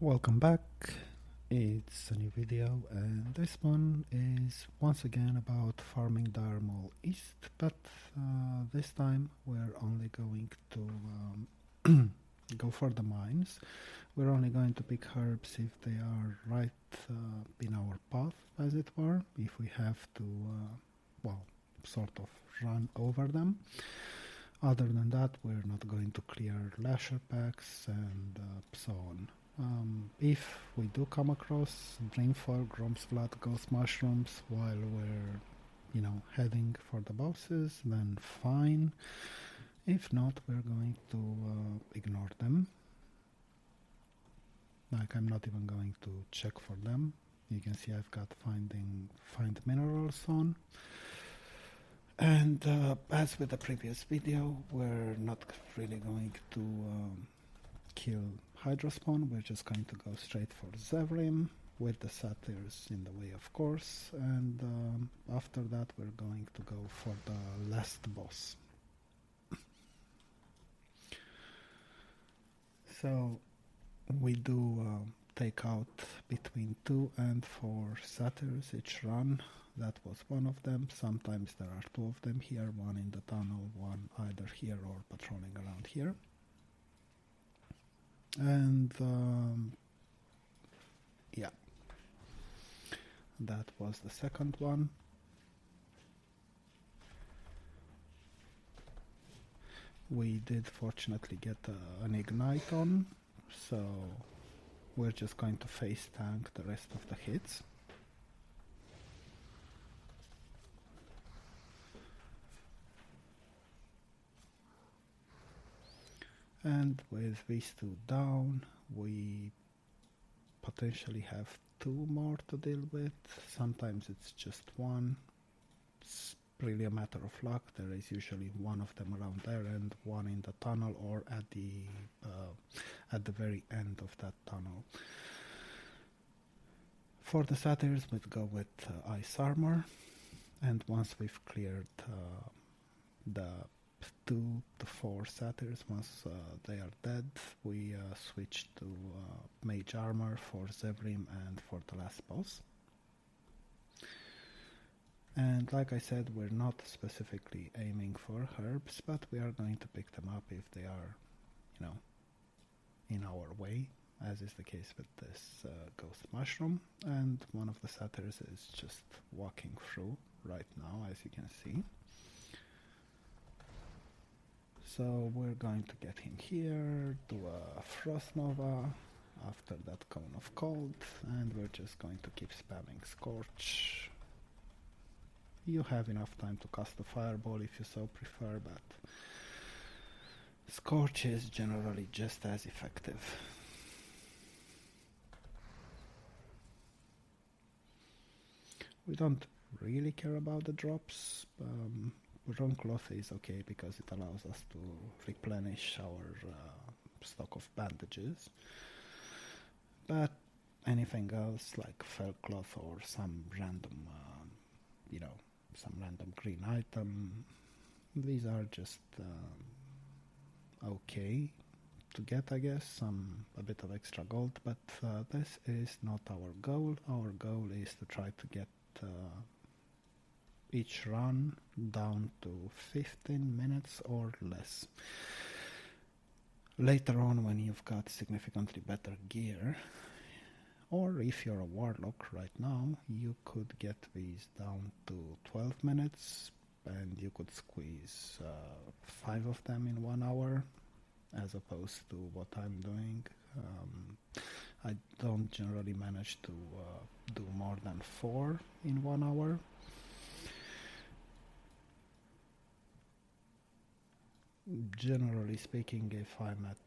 Welcome back. It's a new video, and this one is once again about farming Darmol East, but this time we're only going to go for the mines. We're only going to pick herbs if they are right in our path, as it were, if we have to, well, sort of run over them. Other than that, we're not going to clear lasher packs and so on. If we do come across Dreamfall, Gromsblood, Ghost Mushrooms while we're, heading for the bosses, then fine. If not, we're going to ignore them. Like, I'm not even going to check for them. You can see I've got find minerals on. And as with the previous video, we're not really going to kill Hydrospawn. We're just going to go straight for Thorium with the satyrs in the way, of course, and after that we're going to go for the last boss. So we do take out between 2 and 4 satyrs each run. That was one of them. Sometimes there are 2 of them here, one in the tunnel, one either here or patrolling around here. And yeah, that was the second one. We did fortunately get an ignite on, so we're just going to face tank the rest of the hits. And with these 2 down, we potentially have 2 more to deal with. Sometimes it's just 1. It's really a matter of luck. There is usually 1 of them around there and 1 in the tunnel or at the very end of that tunnel. For the satyrs, we'd go with ice armor, and once we've cleared the 2 to 4 satyrs, once they are dead, we switch to mage armor for Zevrim and for the last boss. And like I said, we're not specifically aiming for herbs, but we are going to pick them up if they are, in our way, as is the case with this ghost mushroom. And one of the satyrs is just walking through right now, as you can see. So we're going to get him here, do a Frost Nova, after that Cone of Cold, and we're just going to keep spamming Scorch. You have enough time to cast a Fireball if you so prefer, but Scorch is generally just as effective. We don't really care about the drops. Wrong cloth is okay because it allows us to replenish our stock of bandages, but anything else like fell cloth or some random green item, these are just okay to get, I guess, a bit of extra gold, but this is not our goal. Our goal is to try to get each run down to 15 minutes or less. Later on, when you've got significantly better gear, or if you're a warlock right now, you could get these down to 12 minutes, and you could squeeze 5 of them in 1 hour, as opposed to what I'm doing. I don't generally manage to do more than 4 in 1 hour. Generally speaking, if I'm at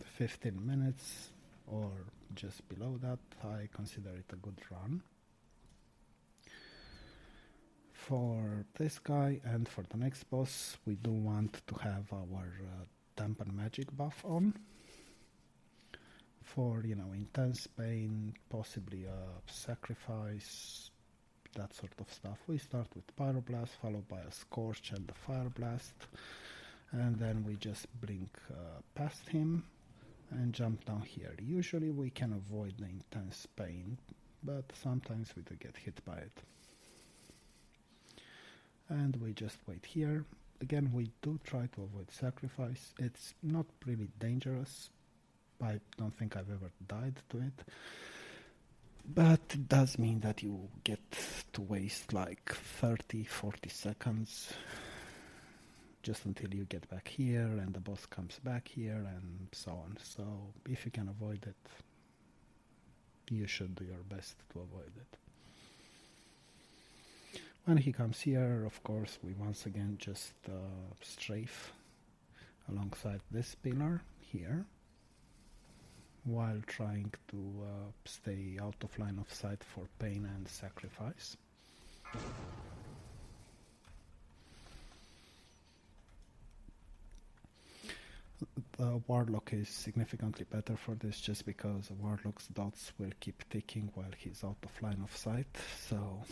15 minutes or just below that, I consider it a good run. For this guy and for the next boss, we do want to have our dampen magic buff on. For, intense pain, possibly a sacrifice, that sort of stuff. We start with Pyroblast, followed by a Scorch and a Fire Blast, and then we just blink past him, and jump down here. Usually we can avoid the intense pain, but sometimes we do get hit by it. And we just wait here. Again, we do try to avoid sacrifice. It's not really dangerous. I don't think I've ever died to it. But it does mean that you get to waste like 30-40 seconds just until you get back here and the boss comes back here and so on. So if you can avoid it, you should do your best to avoid it. When he comes here, of course, we once again just strafe alongside this pillar here, while trying to stay out of line of sight for pain and sacrifice. The Warlock is significantly better for this, just because the Warlock's dots will keep ticking while he's out of line of sight, so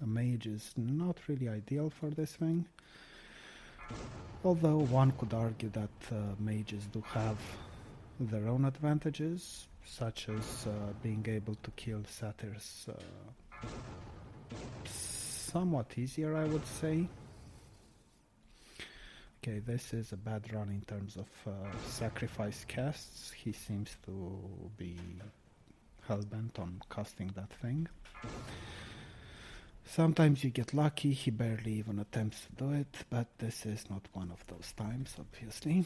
a mage is not really ideal for this thing. Although one could argue that mages do have their own advantages, such as being able to kill satyrs somewhat easier, I would say. Okay, this is a bad run in terms of sacrifice casts. He seems to be hellbent on casting that thing. Sometimes you get lucky, he barely even attempts to do it, but this is not one of those times, obviously.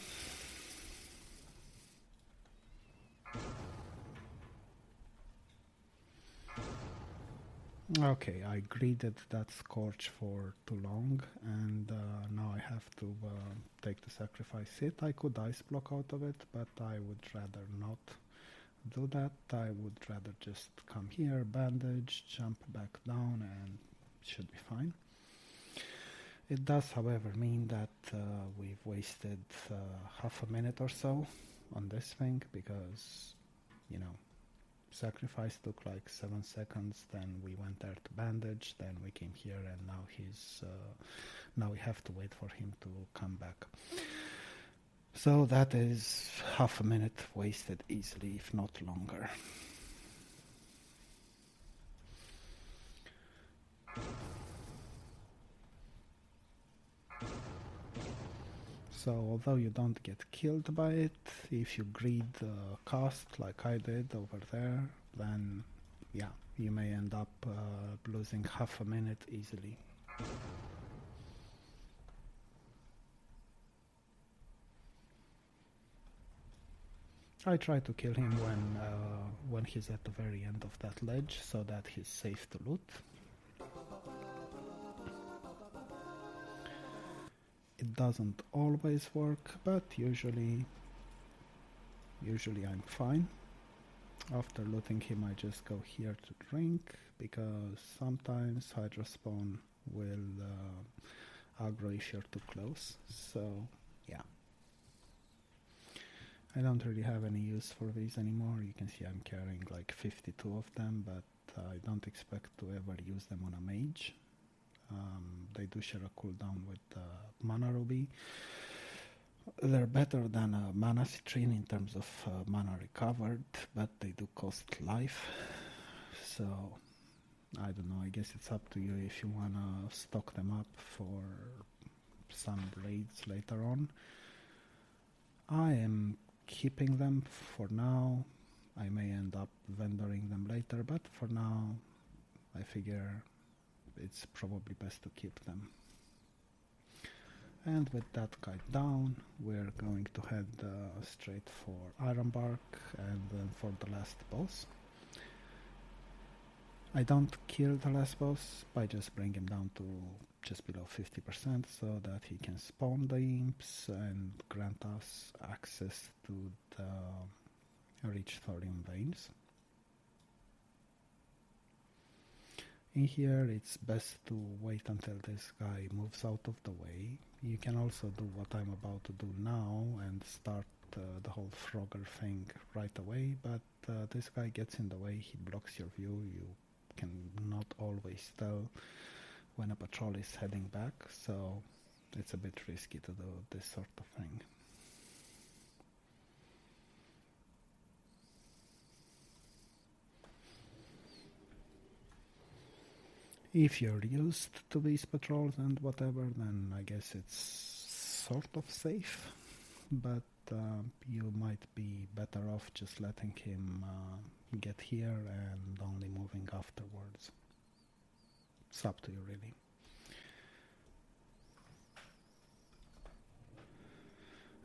Okay, I greeded that Scorch for too long, and now I have to take the sacrifice hit. I could ice block out of it, but I would rather not do that. I would rather just come here, bandage, jump back down, and it should be fine. It does, however, mean that we've wasted half a minute or so on this thing, because, you know, sacrifice took like 7 seconds, then we went there to bandage, then we came here, and now we have to wait for him to come back. So that is half a minute wasted easily, if not longer. So although you don't get killed by it, if you greed cast like I did over there, then yeah, you may end up losing half a minute easily. I try to kill him when he's at the very end of that ledge, so that he's safe to loot. It doesn't always work, but usually I'm fine. After looting him, I just go here to drink, because sometimes Hydra spawn will aggro if you're too close. So yeah, I don't really have any use for these anymore. You can see I'm carrying like 52 of them, but I don't expect to ever use them on a mage. They do share a cooldown with Mana Ruby. They're better than a Mana Citrine in terms of mana recovered, but they do cost life. So, I don't know, I guess it's up to you if you wanna stock them up for some raids later on. I am keeping them for now. I may end up vendoring them later, but for now, I figure it's probably best to keep them. And with that guy down, we're going to head straight for Ironbark and then for the last boss. I don't kill the last boss, I just bring him down to just below 50% so that he can spawn the imps and grant us access to the rich thorium veins. In here, it's best to wait until this guy moves out of the way. You can also do what I'm about to do now and start the whole Frogger thing right away, but this guy gets in the way, he blocks your view, you can not always tell when a patrol is heading back, so it's a bit risky to do this sort of thing. If you're used to these patrols and whatever, then I guess it's sort of safe, but you might be better off just letting him get here and only moving afterwards. It's up to you, really.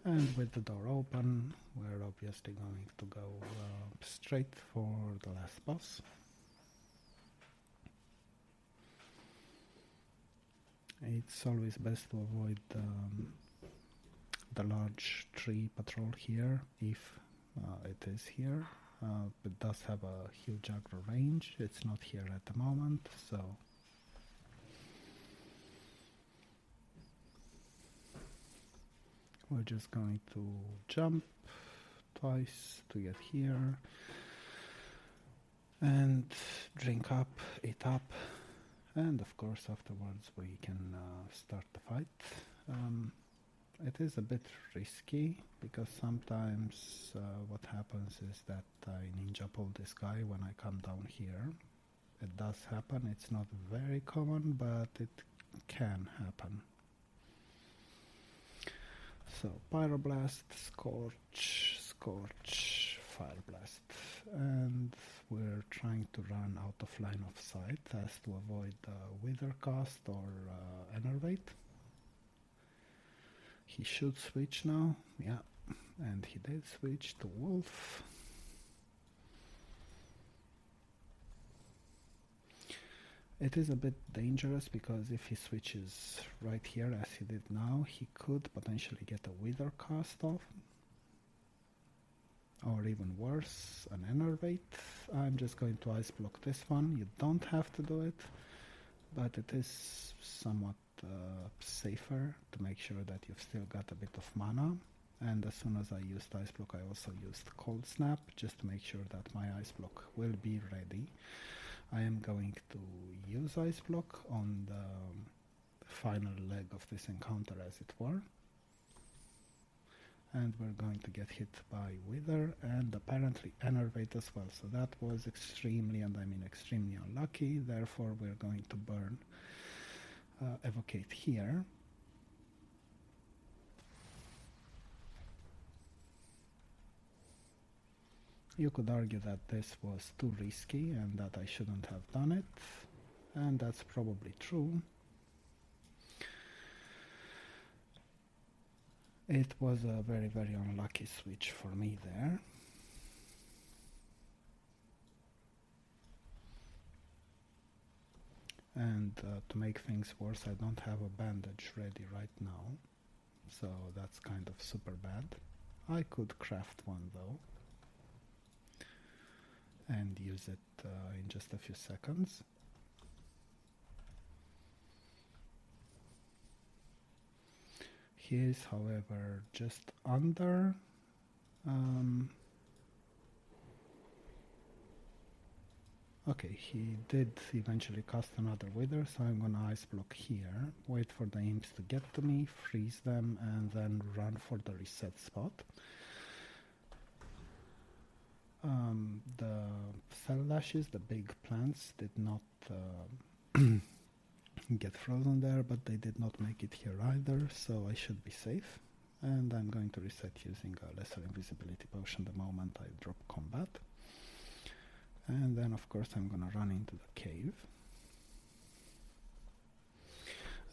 And with the door open, we're obviously going to go straight for the last boss. It's always best to avoid the large tree patrol here, if it is here. It does have a huge aggro range. It's not here at the moment, so we're just going to jump twice to get here and drink up, eat up, and of course afterwards we can start the fight. It is a bit risky because sometimes what happens is that I ninja pull this guy when I come down here. It does happen. It's not very common, but it can happen. So Pyroblast, Scorch, Scorch, Fireblast, and we're trying to run out of line of sight as to avoid Wither Cast or Enervate. He should switch now, yeah, and he did switch to Wolf. It is a bit dangerous because if he switches right here as he did now, he could potentially get a Wither Cast off. Or even worse, an Enervate. I'm just going to Ice Block this one. You don't have to do it, but it is somewhat safer to make sure that you've still got a bit of mana. And as soon as I used Ice Block, I also used Cold Snap just to make sure that my Ice Block will be ready. I am going to use Ice Block on the final leg of this encounter, as it were. And we're going to get hit by Wither and apparently Enervate as well. So that was extremely, and I mean extremely unlucky. Therefore, we're going to burn Evocate here. You could argue that this was too risky and that I shouldn't have done it, and that's probably true. It was a very, very unlucky switch for me there. And to make things worse, I don't have a bandage ready right now, so that's kind of super bad. I could craft one though and use it in just a few seconds. He is, however, just under. Okay, he did eventually cast another Wither, so I'm gonna Ice Block here, wait for the imps to get to me, freeze them, and then run for the reset spot. The Cell Lashes, the big plants, did not get frozen there, but they did not make it here either, so I should be safe. And I'm going to reset using a Lesser Invisibility Potion the moment I drop combat. And then of course I'm gonna run into the cave.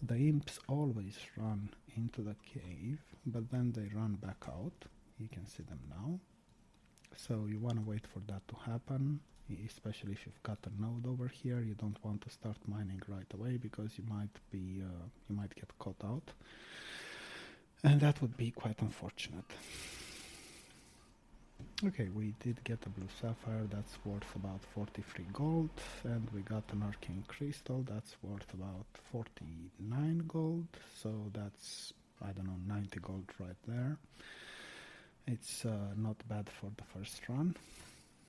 The imps always run into the cave, but then they run back out. You can see them now. So you want to wait for that to happen, especially if you've got a node over here. You don't want to start mining right away because you might get caught out, and that would be quite unfortunate. Okay, we did get a blue sapphire, that's worth about 43 gold, and we got an arcane crystal, that's worth about 49 gold, so that's, I don't know, 90 gold right there. It's not bad for the first run.